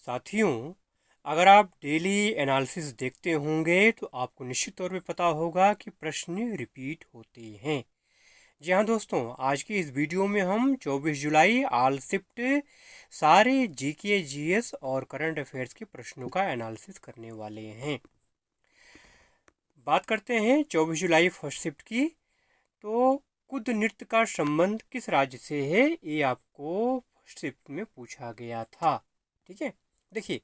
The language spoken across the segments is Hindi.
साथियों, अगर आप डेली एनालिसिस देखते होंगे तो आपको निश्चित तौर पे पता होगा कि प्रश्न रिपीट होते हैं। जी हाँ दोस्तों, आज की इस वीडियो में हम 24 जुलाई ऑल शिफ्ट सारे जीके जीएस और करंट अफेयर्स के प्रश्नों का एनालिसिस करने वाले हैं। बात करते हैं 24 जुलाई फर्स्ट शिफ्ट की। तो कुद नृत्य का संबंध किस राज्य से है, ये आपको फर्स्ट शिफ्ट में पूछा गया था। ठीक है, देखिए,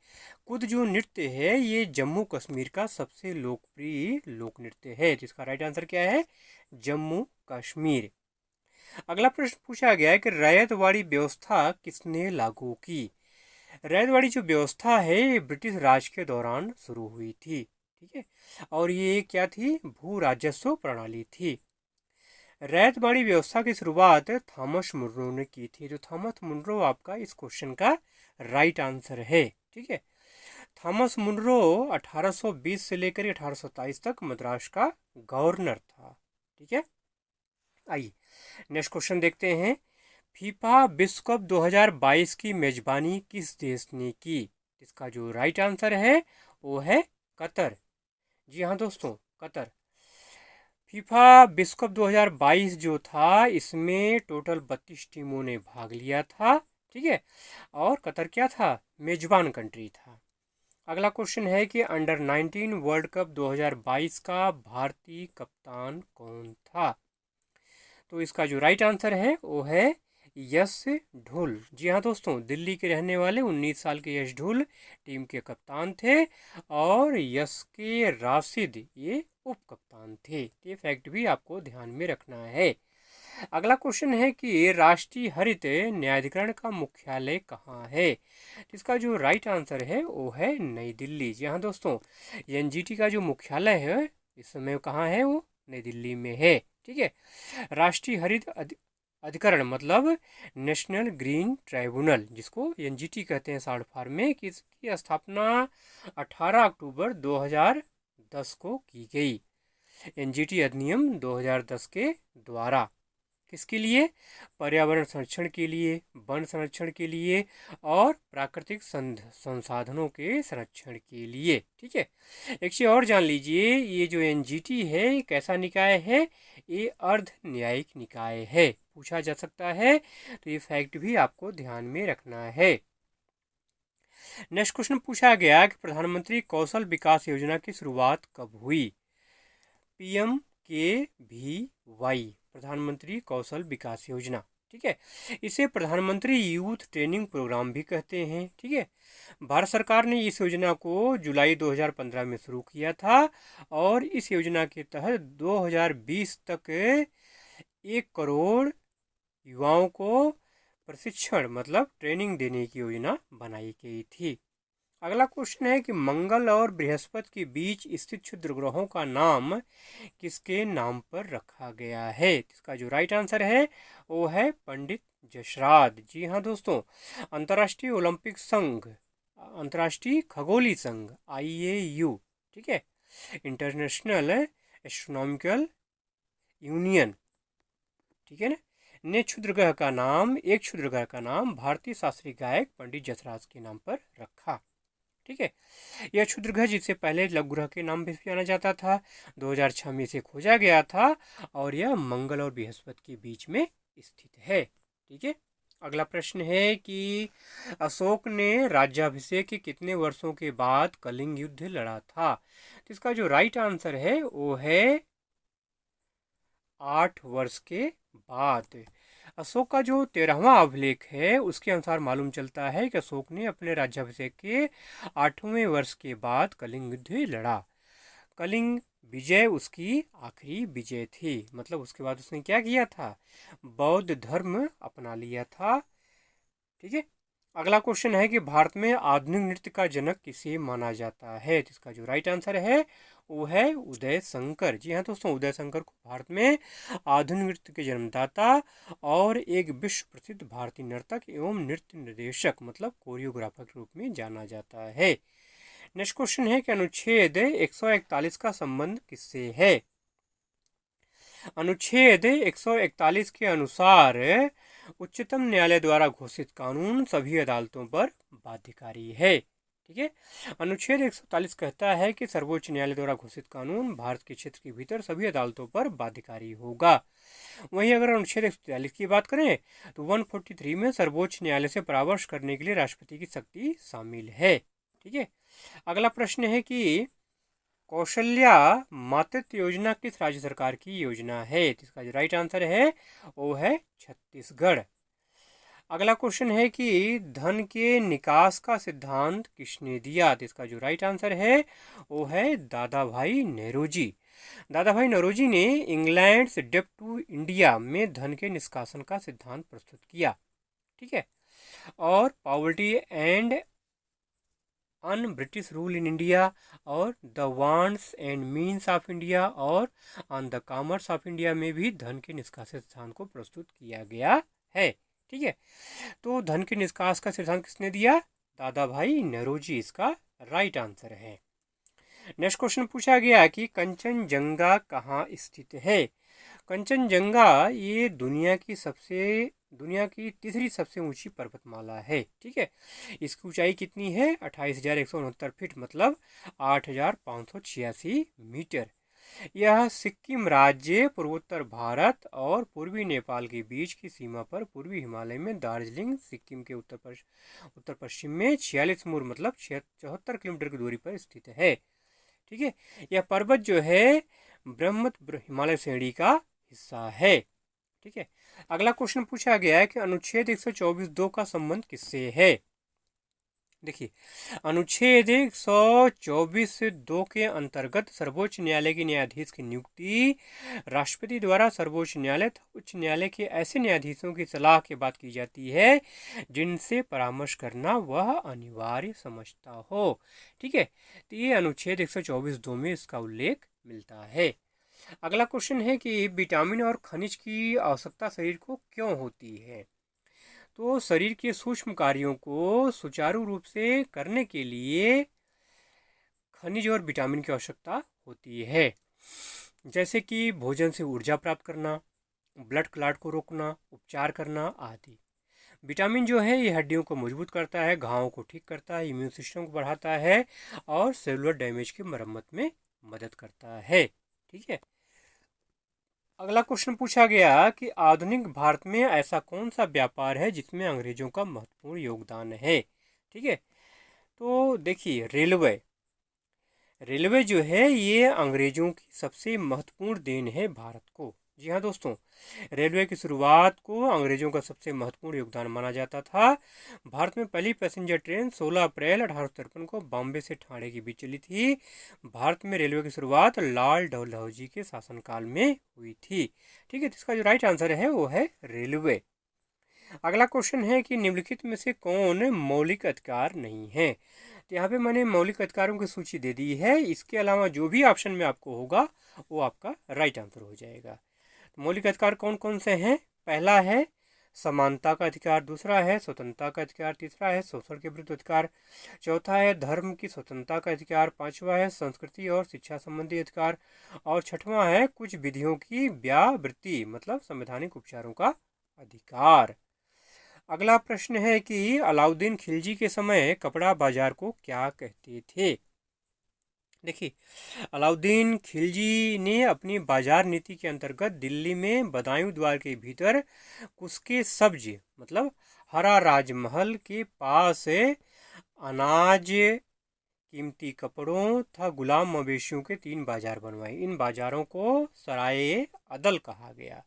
कुद जो नृत्य है ये जम्मू कश्मीर का सबसे लोकप्रिय लोक नृत्य है, जिसका राइट आंसर क्या है, जम्मू कश्मीर। अगला प्रश्न पूछा गया है कि रैयतवाड़ी व्यवस्था किसने लागू की। रैयतवाड़ी जो व्यवस्था है ये ब्रिटिश राज के दौरान शुरू हुई थी। ठीक है, और ये क्या थी, भू राजस्व प्रणाली थी। रैयतवाड़ी व्यवस्था की शुरुआत थॉमस मुनरो ने की थी। जो थॉमस मुनरो आपका इस क्वेश्चन का राइट आंसर है। ठीक है, थॉमस मुनरो 1820 से लेकर 1827 तक मद्रास का गवर्नर था। ठीक है, आइए नेक्स्ट क्वेश्चन देखते हैं। फीफा विश्व कप 2022 की मेजबानी किस देश ने की। इसका जो राइट आंसर है वो है कतर। जी हाँ दोस्तों, कतर। फीफा विश्व कप 2022 जो था इसमें टोटल 32 टीमों ने भाग लिया था। ठीक है, और कतर क्या था, मेजबान कंट्री था। अगला क्वेश्चन है कि अंडर 19 वर्ल्ड कप 2022 का भारतीय कप्तान कौन था। तो इसका जो राइट आंसर है वो है यश ढुल। जी हाँ दोस्तों, दिल्ली के रहने वाले 19 साल के यश ढुल टीम के कप्तान थे, और यश के राशिद ये उप कप्तान थे। ये फैक्ट भी आपको ध्यान में रखना है। अगला क्वेश्चन है कि राष्ट्रीय हरित न्यायाधिकरण का मुख्यालय कहाँ है। इसका जो राइट आंसर है वो है नई दिल्ली। जी हाँ दोस्तों, एनजीटी का जो मुख्यालय है इस समय कहाँ है, वो नई दिल्ली में है। ठीक है, राष्ट्रीय हरित अधिकरण मतलब नेशनल ग्रीन ट्राइब्यूनल, जिसको एनजीटी कहते हैं शॉर्ट फॉर्म में, कि इसकी स्थापना 18 अक्टूबर 2010 को की गई। एनजीटी अधिनियम 2010 के द्वारा किसके लिए, पर्यावरण संरक्षण के लिए, वन संरक्षण के लिए और प्राकृतिक संसाधनों के संरक्षण के लिए। ठीक है, एक चीज और जान लीजिए, ये जो एनजीटी है ये कैसा निकाय है, ये अर्ध न्यायिक निकाय है, पूछा जा सकता है, तो ये फैक्ट भी आपको ध्यान में रखना है। नेक्स्ट क्वेश्चन पूछा गया कि प्रधानमंत्री कौशल विकास योजना की शुरुआत कब हुई। PMKVY, प्रधानमंत्री कौशल विकास योजना। ठीक है, इसे प्रधानमंत्री यूथ ट्रेनिंग प्रोग्राम भी कहते हैं। ठीक है, भारत सरकार ने इस योजना को जुलाई 2015 में शुरू किया था, और इस योजना के तहत 2020 तक 1 करोड़ युवाओं को प्रशिक्षण मतलब ट्रेनिंग देने की योजना बनाई गई थी। अगला क्वेश्चन है कि मंगल और बृहस्पति के बीच स्थित क्षुद्र ग्रहों का नाम किसके नाम पर रखा गया है। इसका जो राइट आंसर है वो है पंडित जसराज। जी हाँ दोस्तों, अंतर्राष्ट्रीय ओलंपिक संघ, अंतर्राष्ट्रीय खगोलीय संघ IAU, ठीक है, इंटरनेशनल एस्ट्रोनॉमिकल यूनियन, ठीक है ना, ने क्षुद्र ग्रह का नाम, एक क्षुद्र ग्रह का नाम भारतीय शास्त्रीय गायक पंडित जसराज के नाम पर रखा। ठीक है, यह क्षुद्र ग्रह जिससे पहले लघु ग्रह के नाम भी जाना जाता था, 2006 में इसे खोजा गया था, और यह मंगल और बृहस्पति के बीच में स्थित है। ठीक है, अगला प्रश्न है कि अशोक ने राज्याभिषेक के कितने वर्षों के बाद कलिंग युद्ध लड़ा था। तो इसका जो राइट आंसर है वो है 8 वर्ष के बाद। अशोक का जो 13वां अभिलेख है उसके अनुसार मालूम चलता है कि अशोक ने अपने राज्याभिषेक के 8वें वर्ष के बाद कलिंग युद्ध लड़ा। कलिंग विजय उसकी आखिरी विजय थी, मतलब उसके बाद उसने क्या किया था, बौद्ध धर्म अपना लिया था। ठीक है, अगला क्वेश्चन है कि भारत में आधुनिक नृत्य का जनक किसे माना जाता है। तो इसका जो राइट आंसर है वो है उदय शंकर। जी हाँ दोस्तों, उदय शंकर को भारत में आधुनिक नृत्य के जन्मदाता और एक विश्व प्रसिद्ध भारतीय नर्तक एवं नृत्य निर्देशक मतलब कोरियोग्राफर के रूप में जाना जाता है। नेक्स्ट क्वेश्चन है कि अनुच्छेद 141 का संबंध किससे है। अनुच्छेद 141 के अनुसार उच्चतम न्यायालय द्वारा घोषित कानून सभी अदालतों पर बाध्यकारी है। ठीक है। अनुच्छेद 143 कहता है कि सर्वोच्च न्यायालय द्वारा घोषित कानून भारत के क्षेत्र के भीतर सभी अदालतों पर बाध्यकारी होगा। वहीं अगर अनुच्छेद 143 की बात करें तो 143 में सर्वोच्च न्यायालय से परामर्श करने के लिए राष्ट्रपति की शक्ति शामिल है। ठीक है। अगला प्रश्न है कि कौशल्या मातृत्व योजना किस राज्य सरकार की योजना है? तो इसका जो राइट आंसर है वो है छत्तीसगढ़। अगला क्वेश्चन है कि धन के निकास का सिद्धांत किसने दिया? तो इसका जो राइट आंसर है वो है दादा भाई नौरोजी। दादा भाई नौरोजी ने इंग्लैंड से डेब्ट टू इंडिया में धन के निष्कासन का सिद्धांत प्रस्तुत किया। ठीक है। और poverty and un British rule in India और the wants and means of India और on the commerce of India में भी धन के निष्कासन सिद्धांत को प्रस्तुत किया गया है। ठीक है। तो धन के निष्कास का सिद्धांत किसने दिया? दादा भाई नौरोजी इसका राइट आंसर है। नेक्स्ट क्वेश्चन पूछा गया कि कंचनजंगा कहाँ स्थित है? कंचनजंगा ये दुनिया की तीसरी सबसे ऊंची पर्वतमाला है। ठीक है। इसकी ऊंचाई कितनी है? 28,169 फीट मतलब 8,586 मीटर। यह सिक्किम राज्य, पूर्वोत्तर भारत और पूर्वी नेपाल के बीच की सीमा पर पूर्वी हिमालय में दार्जिलिंग सिक्किम के उत्तर पश्चिम में 46 मूर मतलब 74 किलोमीटर की दूरी पर स्थित है। ठीक है। यह पर्वत जो है ब्रह्मत्य हिमालय श्रेणी का हिस्सा है। ठीक है। अगला क्वेश्चन पूछा गया है कि अनुच्छेद 124(2) का संबंध किससे है? देखिए, अनुच्छेद 124(2) के अंतर्गत सर्वोच्च न्यायालय के न्यायाधीश की नियुक्ति राष्ट्रपति द्वारा सर्वोच्च न्यायालय तथा उच्च न्यायालय के ऐसे न्यायाधीशों की सलाह के बाद की जाती है जिनसे परामर्श करना वह अनिवार्य समझता हो। ठीक है। तो ये अनुच्छेद 124(2) में इसका उल्लेख मिलता है। अगला क्वेश्चन है कि विटामिन और खनिज की आवश्यकता शरीर को क्यों होती है? तो शरीर के सूक्ष्म कार्यों को सुचारू रूप से करने के लिए खनिज और विटामिन की आवश्यकता होती है, जैसे कि भोजन से ऊर्जा प्राप्त करना, ब्लड क्लॉट को रोकना, उपचार करना आदि। विटामिन जो है ये हड्डियों को मजबूत करता है, घावों को ठीक करता है, इम्यून सिस्टम को बढ़ाता है और सेलुलर डैमेज की मरम्मत में मदद करता है। ठीक है। अगला क्वेश्चन पूछा गया कि आधुनिक भारत में ऐसा कौन सा व्यापार है जिसमें अंग्रेजों का महत्वपूर्ण योगदान है? ठीक है। तो देखिए, रेलवे जो है ये अंग्रेजों की सबसे महत्वपूर्ण देन है भारत को। जी हाँ दोस्तों, रेलवे की शुरुआत को अंग्रेजों का सबसे महत्वपूर्ण योगदान माना जाता था। भारत में पहली पैसेंजर ट्रेन 16 अप्रैल 1853 को बॉम्बे से ठाणे के बीच चली थी। भारत में रेलवे की शुरुआत लाल डलहौजी के शासनकाल में हुई थी। ठीक है। तो इसका जो राइट आंसर है वो है रेलवे। अगला क्वेश्चन है कि निम्नलिखित में से कौन मौलिक अधिकार नहीं है? तो यहाँ पे मैंने मौलिक अधिकारों की सूची दे दी है। इसके अलावा जो भी ऑप्शन में आपको होगा वो आपका राइट आंसर हो जाएगा। तो मौलिक अधिकार कौन कौन से हैं? पहला है समानता का अधिकार, दूसरा है स्वतंत्रता का अधिकार, तीसरा है शोषण के विरुद्ध अधिकार, चौथा है धर्म की स्वतंत्रता का अधिकार, पांचवा है संस्कृति और शिक्षा संबंधी अधिकार और छठवां है कुछ विधियों की व्यावृत्ति मतलब संवैधानिक उपचारों का अधिकार। अगला प्रश्न है कि अलाउद्दीन खिलजी के समय कपड़ा बाजार को क्या कहते थे? देखिए, अलाउद्दीन खिलजी ने अपनी बाजार नीति के अंतर्गत दिल्ली में बदायूं द्वार के भीतर कुस्के सब्ज मतलब हरा राजमहल के पास अनाज, कीमती कपड़ों तथा गुलाम मवेशियों के 3 बाजार बनवाए। इन बाजारों को सराय अदल कहा गया,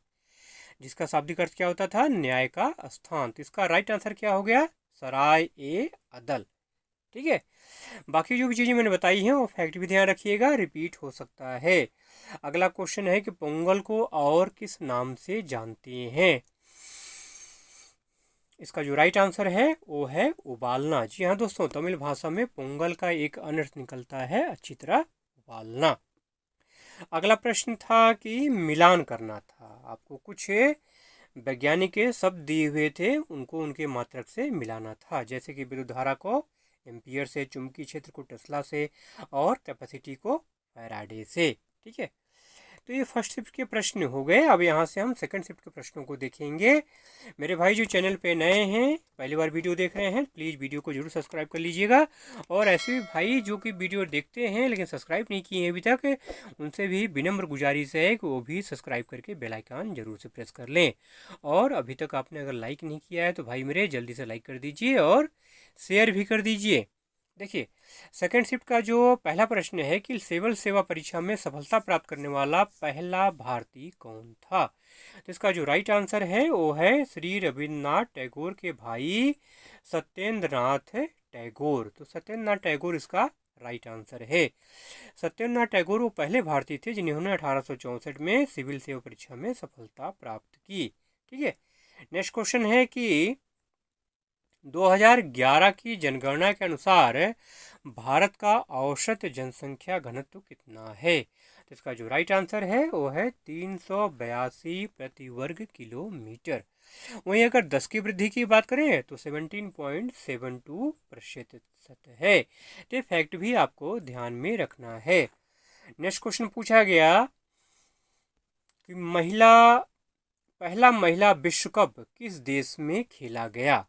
जिसका शाब्दिक अर्थ क्या होता था? न्याय का स्थान। तो इसका राइट आंसर क्या हो गया? सराय ए अदल। ठीक है। बाकी जो भी चीज़ें मैंने बताई हैं वो फैक्ट भी ध्यान रखिएगा, रिपीट हो सकता है। अगला क्वेश्चन है कि पोंगल को और किस नाम से जानते हैं? इसका जो राइट आंसर है वो है उबालना। जी हाँ दोस्तों, तमिल भाषा में पोंगल का एक अन्य अर्थ निकलता है अच्छी तरह उबालना। अगला प्रश्न था कि मिलान करना था। आपको कुछ वैज्ञानिक शब्द दिए हुए थे, उनको उनके मात्रक से मिलाना था, जैसे कि विद्युत धारा को एम्पियर से, चुंबकीय क्षेत्र को टेस्ला से और कैपेसिटी को फैराडे से। ठीक है। तो ये फर्स्ट शिफ्ट के प्रश्न हो गए। अब यहाँ से हम सेकंड शिफ्ट के प्रश्नों को देखेंगे। मेरे भाई जो चैनल पे नए हैं, पहली बार वीडियो देख रहे हैं, प्लीज़ वीडियो को जरूर सब्सक्राइब कर लीजिएगा। और ऐसे भी भाई जो कि वीडियो देखते हैं लेकिन सब्सक्राइब नहीं किए हैं अभी तक, उनसे भी विनम्र गुजारिश है कि वो भी सब्सक्राइब करके बेल आइकन जरूर से प्रेस कर लें। और अभी तक आपने अगर लाइक नहीं किया है तो भाई मेरे जल्दी से लाइक कर दीजिए और शेयर भी कर दीजिए। देखिए, सेकंड शिफ्ट का जो पहला प्रश्न है कि सिविल सेवा परीक्षा में सफलता प्राप्त करने वाला पहला भारतीय कौन था। तो इसका जो राइट आंसर है वो है श्री रविन्द्रनाथ टैगोर के भाई सत्येंद्र नाथ टैगोर। तो सत्येंद्र नाथ टैगोर इसका राइट आंसर है। सत्येंद्र नाथ टैगोर वो पहले भारतीय थे जिन्होंने 1864 में सिविल सेवा परीक्षा में सफलता प्राप्त की। ठीक है, नेक्स्ट क्वेश्चन है कि 2011 की जनगणना के अनुसार भारत का औसत जनसंख्या घनत्व कितना है। तो इसका जो राइट आंसर है वो है 382 प्रति वर्ग किलोमीटर। वहीं अगर 10 की वृद्धि की बात करें तो 17.72% है। तो फैक्ट भी आपको ध्यान में रखना है। नेक्स्ट क्वेश्चन पूछा गया कि पहला महिला विश्व कप किस देश में खेला गया।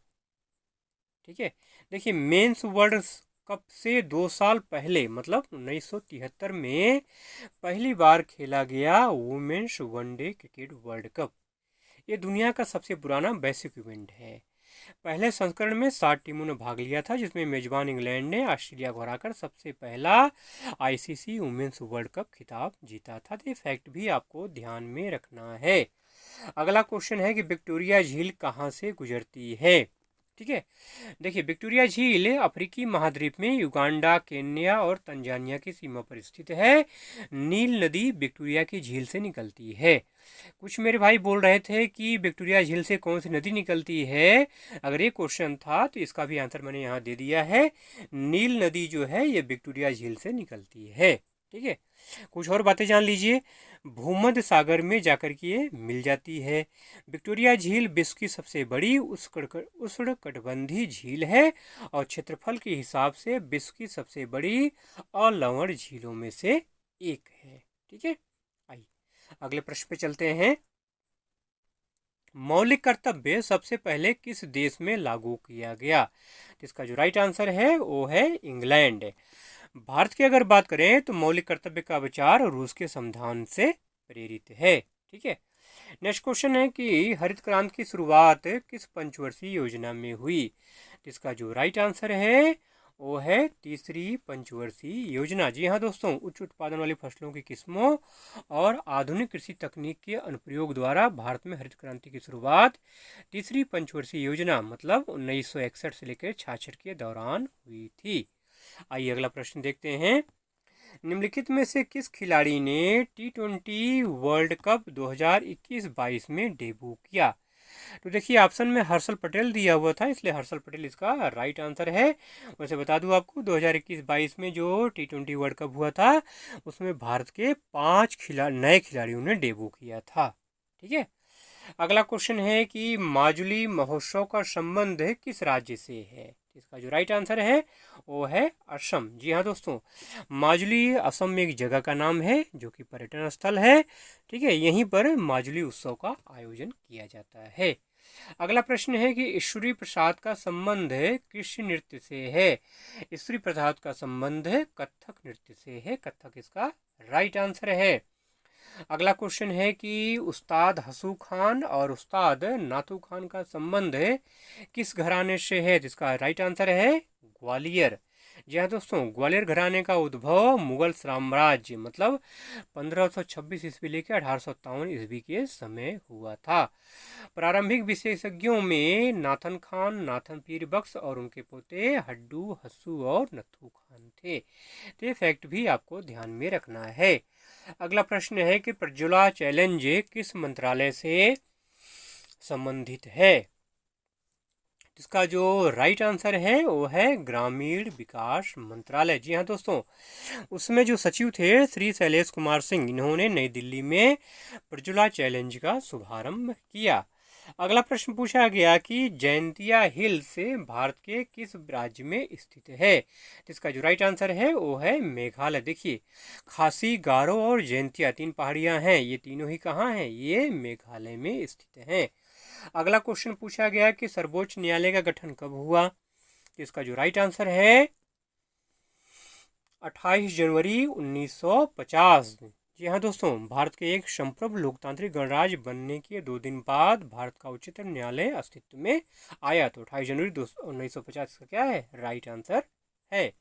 ठीक है, देखिए मेंस वर्ल्ड कप से 2 साल पहले मतलब 1973 में पहली बार खेला गया women's one day cricket world cup. ये दुनिया का सबसे पुराना वैश्विक इवेंट है। पहले संस्करण में 7 टीमों ने भाग लिया था, जिसमें मेजबान इंग्लैंड ने ऑस्ट्रेलिया को हराकर सबसे पहला आईसीसी वुमेन्स वर्ल्ड कप खिताब जीता था। तो ये फैक्ट भी आपको ध्यान में रखना है। अगला क्वेश्चन है कि विक्टोरिया झील कहाँ से गुजरती है। ठीक है, देखिए विक्टोरिया झील अफ्रीकी महाद्वीप में युगांडा, केन्या और तंजानिया की सीमा पर स्थित है। नील नदी विक्टोरिया की झील से निकलती है। कुछ मेरे भाई बोल रहे थे कि विक्टोरिया झील से कौन सी नदी निकलती है। अगर ये क्वेश्चन था तो इसका भी आंसर मैंने यहाँ दे दिया है। नील नदी जो है ये विक्टोरिया झील से निकलती है। ठीक है, कुछ और बातें जान लीजिए। भूमध्य सागर में जाकर के ये मिल जाती है। विक्टोरिया झील विश्व की सबसे बड़ी उष्णकटिबंधीय झील है और क्षेत्रफल के हिसाब से विश्व की सबसे बड़ी और लवण झीलों में से एक है। ठीक है, आइए अगले प्रश्न पे चलते हैं। मौलिक कर्तव्य सबसे पहले किस देश में लागू किया गया। इसका जो राइट आंसर है वो है इंग्लैंड। भारत की अगर बात करें तो मौलिक कर्तव्य का विचार रूस के संविधान से प्रेरित है। ठीक है, नेक्स्ट क्वेश्चन है कि हरित क्रांति की शुरुआत किस पंचवर्षीय योजना में हुई। इसका जो राइट आंसर है वो है तीसरी पंचवर्षीय योजना। जी हाँ दोस्तों, उच्च उत्पादन वाली फसलों की किस्मों और आधुनिक कृषि तकनीक के अनुप्रयोग द्वारा भारत में हरित क्रांति की शुरुआत तीसरी पंचवर्षीय योजना मतलब 1961 से लेकर 66 के दौरान हुई थी। आइए अगला प्रश्न देखते हैं। निम्नलिखित में से किस खिलाड़ी ने T20 वर्ल्ड कप 2021-22 में डेब्यू किया। तो देखिए ऑप्शन में हर्षल पटेल दिया हुआ था, इसलिए हर्षल पटेल इसका राइट आंसर है। वैसे बता दूं आपको 2021-22 में जो T20 वर्ल्ड कप हुआ था उसमें भारत के 5 नए खिलाड़ियों ने डेब्यू किया था। ठीक है, अगला क्वेश्चन है कि माजुली महोत्सव का संबंध किस राज्य से है। इसका जो राइट आंसर है वो है असम। जी हाँ दोस्तों, माजुली असम में एक जगह का नाम है जो कि पर्यटन स्थल है। ठीक है, यहीं पर माजुली उत्सव का आयोजन किया जाता है। अगला प्रश्न है कि ईश्वरी प्रसाद का संबंध किस नृत्य से है। ईश्वरी प्रसाद का संबंध कथक नृत्य से है। कथक इसका राइट आंसर है। अगला क्वेश्चन है कि उस्ताद हसू खान और उस्ताद नाथू खान का संबंध किस घराने से है। जिसका राइट आंसर है ग्वालियर। जी हाँ दोस्तों, ग्वालियर घराने का उद्भव मुगल साम्राज्य मतलब 1526 ईस्वी लेकर 1857 ईस्वी के समय हुआ था। प्रारंभिक विशेषज्ञों में नाथन खान, नाथन पीर बख्श और उनके पोते हड्डू, हस्सू और नथू खान थे। तो ये फैक्ट भी आपको ध्यान में रखना है। अगला प्रश्न है कि प्रज्वला चैलेंज किस मंत्रालय से संबंधित है। इसका जो राइट आंसर है वो है ग्रामीण विकास मंत्रालय। जी हाँ दोस्तों, उसमें जो सचिव थे श्री शैलेश कुमार सिंह, इन्होंने नई दिल्ली में प्रज्वला चैलेंज का शुभारंभ किया। अगला प्रश्न पूछा गया कि जयंतिया हिल्स भारत के किस राज्य में स्थित है। इसका जो राइट आंसर है वो है मेघालय। देखिए, खासी, गारो और जयंतिया 3 पहाड़ियां हैं, ये तीनों ही कहाँ हैं, ये मेघालय में स्थित हैं। अगला क्वेश्चन पूछा गया कि सर्वोच्च न्यायालय का गठन कब हुआ। इसका जो राइट आंसर है 28 जनवरी 1950। जी हाँ दोस्तों, भारत के एक संप्रभु लोकतांत्रिक गणराज्य बनने के 2 दिन बाद भारत का उच्चतम न्यायालय अस्तित्व में आया। तो 28 जनवरी 1950 का क्या है, राइट आंसर है।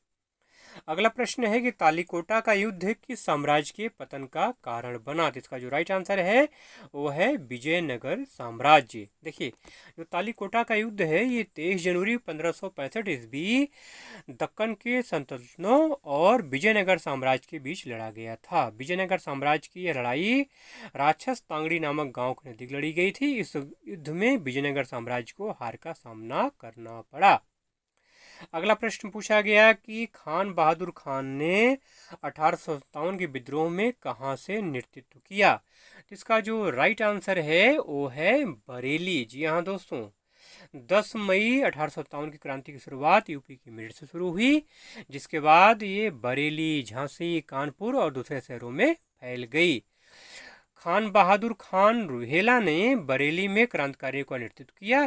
अगला प्रश्न है कि तालिकोटा का युद्ध किस साम्राज्य के पतन का कारण बना। तो इसका जो राइट आंसर है वो है विजयनगर साम्राज्य। देखिए, जो तालिकोटा का युद्ध है ये 23 जनवरी 1565 ईस्वी दक्कन के सल्तनतों और विजयनगर साम्राज्य के बीच लड़ा गया था। विजयनगर साम्राज्य की यह लड़ाई राक्षस तांगड़ी नामक गांव के नजदीक लड़ी गई थी। इस युद्ध में विजयनगर साम्राज्य को हार का सामना करना पड़ा। अगला प्रश्न पूछा गया कि खान बहादुर खान ने 1857 के विद्रोह में कहां से नेतृत्व किया। इसका जो राइट आंसर है वो है बरेली। जी हाँ दोस्तों, 10 मई 1857 की क्रांति की शुरुआत यूपी की मेरठ से शुरू हुई, जिसके बाद ये बरेली, झांसी, कानपुर और दूसरे शहरों में फैल गई। खान बहादुर खान रुहेला ने बरेली में क्रांतिकारियों का नेतृत्व किया।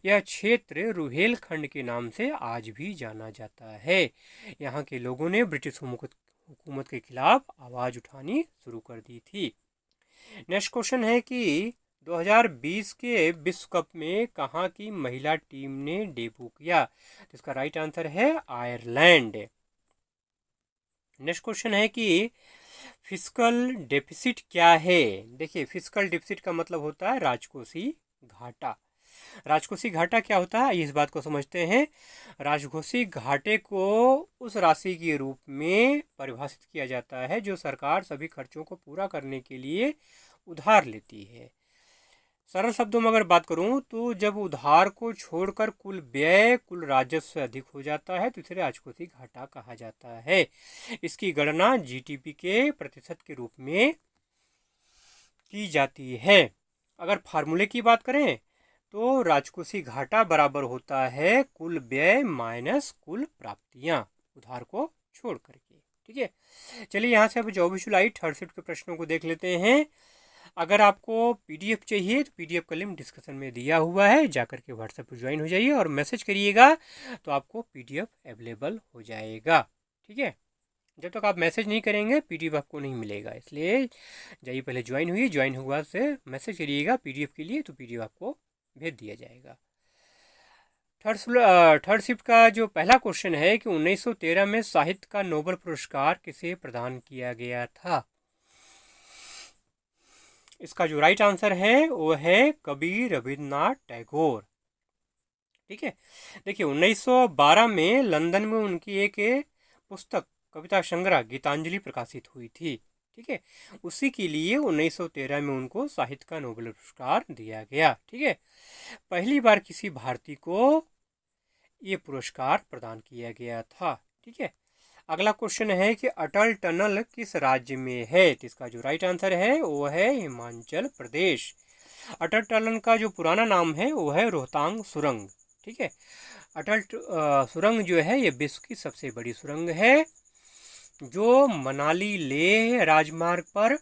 यह क्षेत्र रुहेलखंड के नाम से आज भी जाना जाता है। यहाँ के लोगों ने ब्रिटिश हुकूमत के खिलाफ आवाज उठानी शुरू कर दी थी। नेक्स्ट क्वेश्चन है कि 2020 के विश्व कप में कहाँ की महिला टीम ने डेब्यू किया। तो इसका राइट आंसर है आयरलैंड। नेक्स्ट क्वेश्चन है कि फिस्कल डेफिसिट क्या है। देखिए, फिस्कल डेफिसिट का मतलब होता है राजकोषीय घाटा। राजकोषीय घाटा क्या होता है, इस बात को समझते हैं। राजकोषीय घाटे को उस राशि के रूप में परिभाषित किया जाता है जो सरकार सभी खर्चों को पूरा करने के लिए उधार लेती है। सरल शब्दों में अगर बात करूं तो जब उधार को छोड़कर कुल व्यय कुल राजस्व से अधिक हो जाता है तो इसे राजकोषीय घाटा कहा जाता है। इसकी गणना जीडीपी के प्रतिशत के रूप में की जाती है। अगर फार्मूले की बात करें तो राजकोषीय घाटा बराबर होता है कुल व्यय माइनस कुल प्राप्तियां, उधार को छोड़ करके। ठीक है, चलिए यहाँ से अब 24 जुलाई थर्ड शिफ्ट के प्रश्नों को देख लेते हैं। अगर आपको पीडीएफ चाहिए तो पीडीएफ का लिंक डिस्क्रिप्शन में दिया हुआ है, जाकर के व्हाट्सएप पर ज्वाइन हो जाइए और मैसेज करिएगा तो आपको पीडीएफ अवेलेबल हो जाएगा। ठीक है, जब तक आप मैसेज नहीं करेंगे पीडीएफ आपको नहीं मिलेगा, इसलिए जाइए पहले ज्वाइन हुई, ज्वाइन हुआ से मैसेज करिएगा पीडीएफ के लिए, तो पीडीएफ आपको भेज दिया जाएगा। थर्ड शिफ्ट का जो पहला क्वेश्चन है कि 1913 में साहित्य का नोबेल पुरस्कार किसे प्रदान किया गया था। इसका जो राइट आंसर है वो है कवि रविन्द्रनाथ टैगोर। ठीक है, देखिए 1912 में लंदन में उनकी एक पुस्तक कविता संग्रह गीतांजलि प्रकाशित हुई थी। ठीक है, उसी के लिए 1913 में उनको साहित्य का नोबेल पुरस्कार दिया गया। ठीक है, पहली बार किसी भारतीय को ये पुरस्कार प्रदान किया गया था। ठीक है, अगला क्वेश्चन है कि अटल टनल किस राज्य में है। तो इसका जो राइट आंसर है वो है हिमाचल प्रदेश। अटल टनल का जो पुराना नाम है वो है रोहतांग सुरंग। ठीक है, अटल सुरंग जो है ये विश्व की सबसे बड़ी सुरंग है जो मनाली लेह राजमार्ग पर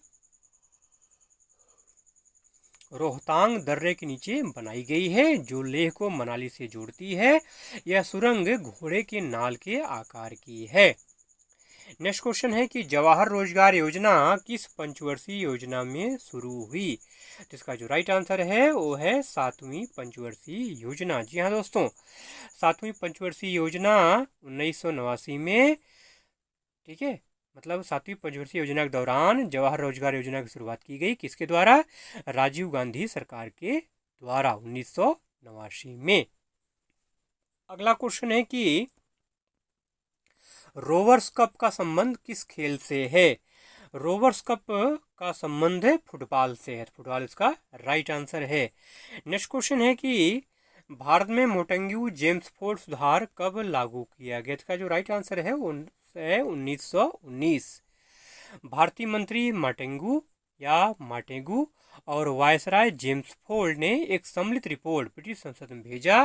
रोहतांग दर्रे के नीचे बनाई गई है, जो लेह को मनाली से जोड़ती है। यह सुरंग घोड़े के नाल के आकार की है। नेक्स्ट क्वेश्चन है कि जवाहर रोजगार योजना किस पंचवर्षीय योजना में शुरू हुई। तो इसका जो राइट आंसर है वो है 7वीं पंचवर्षीय योजना। जी हाँ दोस्तों, 7वीं पंचवर्षीय योजना 1989 में, ठीक है, मतलब 7वीं पंचवर्षीय योजना के दौरान जवाहर रोजगार योजना की शुरुआत की गई। किसके द्वारा, राजीव गांधी सरकार के द्वारा 1989 में। अगला क्वेश्चन है कि रोवर्स कप का संबंध किस खेल से है। रोवर्स कप का संबंध है फुटबॉल से है, फुटबॉल इसका राइट आंसर है। नेक्स्ट क्वेश्चन है कि भारत में मोटेंग्यू जेम्स फोर्ड सुधार कब लागू किया गया। इसका जो राइट आंसर है वो है 1919। भारतीय मंत्री माटेंगू या माटेगू और वायसराय जेम्स फोर्ड ने एक सम्मिलित रिपोर्ट ब्रिटिश संसद में भेजा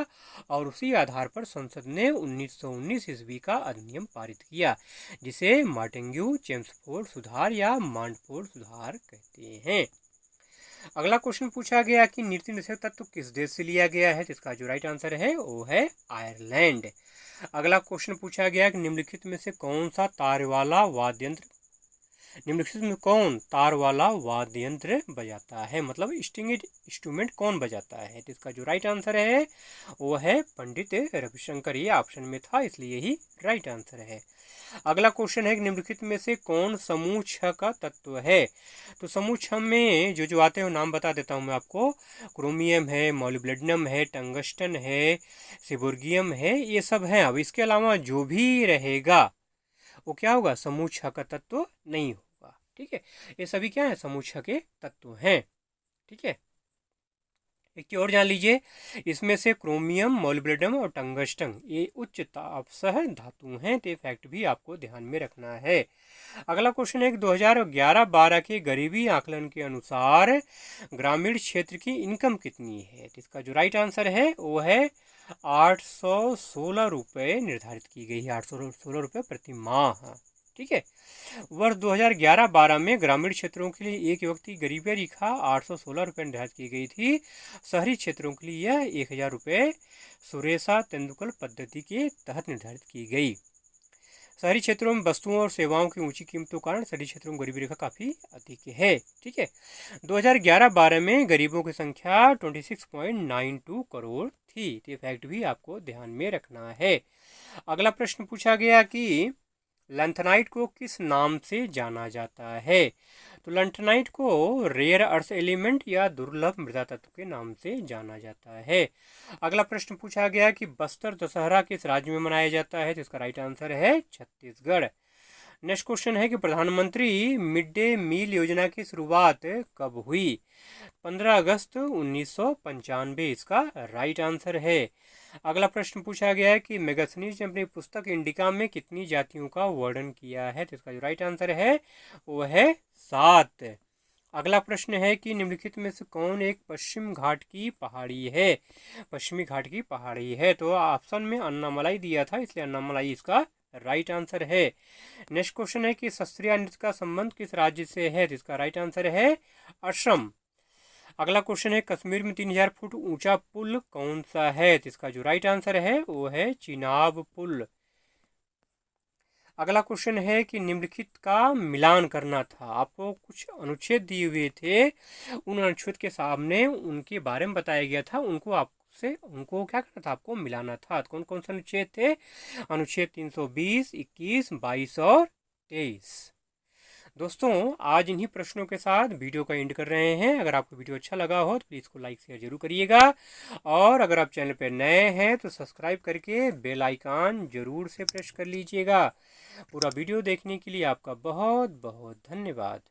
और उसी आधार पर संसद ने 1919 ईस्वी का अधिनियम पारित किया, जिसे मार्टिन्ग्यू चेम्सफोर्ड सुधार या मांडफोर्ड सुधार कहते हैं। अगला क्वेश्चन पूछा गया कि नीति निषेध तत्व किस देश से लिया गया है, जिसका जो राइट आंसर है वो है आयरलैंड। अगला क्वेश्चन पूछा गया कि निम्नलिखित में से कौन सा तार वाला वाद्य यंत्र निम्नलिखित में कौन तार वाला वाद्य यंत्र बजाता है, मतलब स्ट्रिंग इंस्ट्रूमेंट कौन बजाता है, तो इसका जो राइट आंसर है वो है पंडित रविशंकर। ये ऑप्शन में था इसलिए ही राइट आंसर है। अगला क्वेश्चन है कि निम्नलिखित में से कौन समूह 6 का तत्व है, तो समूह 6 में जो आते हैं नाम बता देता हूँ मैं आपको। क्रोमियम है, मॉलिब्डेनम है, टंगस्टन है, सिबोर्गियम है, ये सब हैं। अब इसके अलावा जो भी रहेगा वो क्या होगा, समूह 6 का तत्व नहीं होगा। ठीक है, ये सभी क्या है, समूह 6 के तत्व हैं। ठीक है, एक और जान लीजिए, इसमें से क्रोमियम, मॉलिब्डेनम और टंगस्टन ये उच्च तापसह धातु हैं, तो फैक्ट भी आपको ध्यान में रखना है। अगला क्वेश्चन है कि 2011-12 के गरीबी आकलन के अनुसार ग्रामीण क्षेत्र की इनकम कितनी है, तो इसका जो राइट आंसर है वो है 816 रुपये निर्धारित की गई है, 816 रुपये प्रति माह। ठीक है, वर्ष 2011-12 में ग्रामीण क्षेत्रों के लिए एक व्यक्ति गरीबी रेखा 816 रुपये निर्धारित की गई थी। शहरी क्षेत्रों के लिए यह 1000 रुपये सुरेशा तेंदुलकर पद्धति के तहत निर्धारित की गई। शहरी क्षेत्रों में वस्तुओं और सेवाओं की ऊंची कीमतों के कारण शहरी क्षेत्रों में गरीबी रेखा काफ़ी अधिक है। ठीक है, 2011-12 में गरीबों की संख्या 26.92 करोड़ थी, ये फैक्ट भी आपको ध्यान में रखना है। अगला प्रश्न पूछा गया कि लैंथेनाइट को किस नाम से जाना जाता है, तो लैंथेनाइट को रेयर अर्थ एलिमेंट या दुर्लभ मृदा तत्व के नाम से जाना जाता है। अगला प्रश्न पूछा गया कि बस्तर दशहरा किस राज्य में मनाया जाता है, तो इसका राइट आंसर है छत्तीसगढ़। नेक्स्ट क्वेश्चन है कि प्रधानमंत्री मिड डे मील योजना की शुरुआत कब हुई, 15 अगस्त 1995 इसका राइट आंसर है। अगला प्रश्न पूछा गया है कि मैगथनीज ने अपनी पुस्तक इंडिका में कितनी जातियों का वर्णन किया है, तो इसका जो राइट आंसर है वो है 7। अगला प्रश्न है कि निम्नलिखित में से कौन एक पश्चिम घाट की पहाड़ी है, पश्चिमी घाट की पहाड़ी है, तो ऑप्शन में अन्नामलाई दिया था इसलिए अन्नामलाई इसका राइट आंसर है। नेक्स्ट क्वेश्चन है कि सस्त्रीय नृत्य का संबंध किस राज्य से है, तो इसका राइट आंसर है असम। अगला क्वेश्चन है कश्मीर में 3000 फुट ऊंचा पुल कौन सा है, तो इसका जो राइट आंसर है वो है चिनाब पुल। अगला क्वेश्चन है कि निम्नलिखित का मिलान करना था, आपको कुछ अनुच्छेद दिए हुए थे, उन अनुच्छेद के सामने उनके बारे में बताया गया था, उनको क्या करना था, आपको मिलाना था। कौन कौन से अनुच्छेद थे, अनुच्छेद 320, 21, 22 और 23। दोस्तों आज इन्हीं प्रश्नों के साथ वीडियो का एंड कर रहे हैं। अगर आपको वीडियो अच्छा लगा हो तो प्लीज़ को लाइक शेयर जरूर करिएगा, और अगर आप चैनल पर नए हैं तो सब्सक्राइब करके बेल आइकन जरूर से प्रेस कर लीजिएगा। पूरा वीडियो देखने के लिए आपका बहुत बहुत धन्यवाद।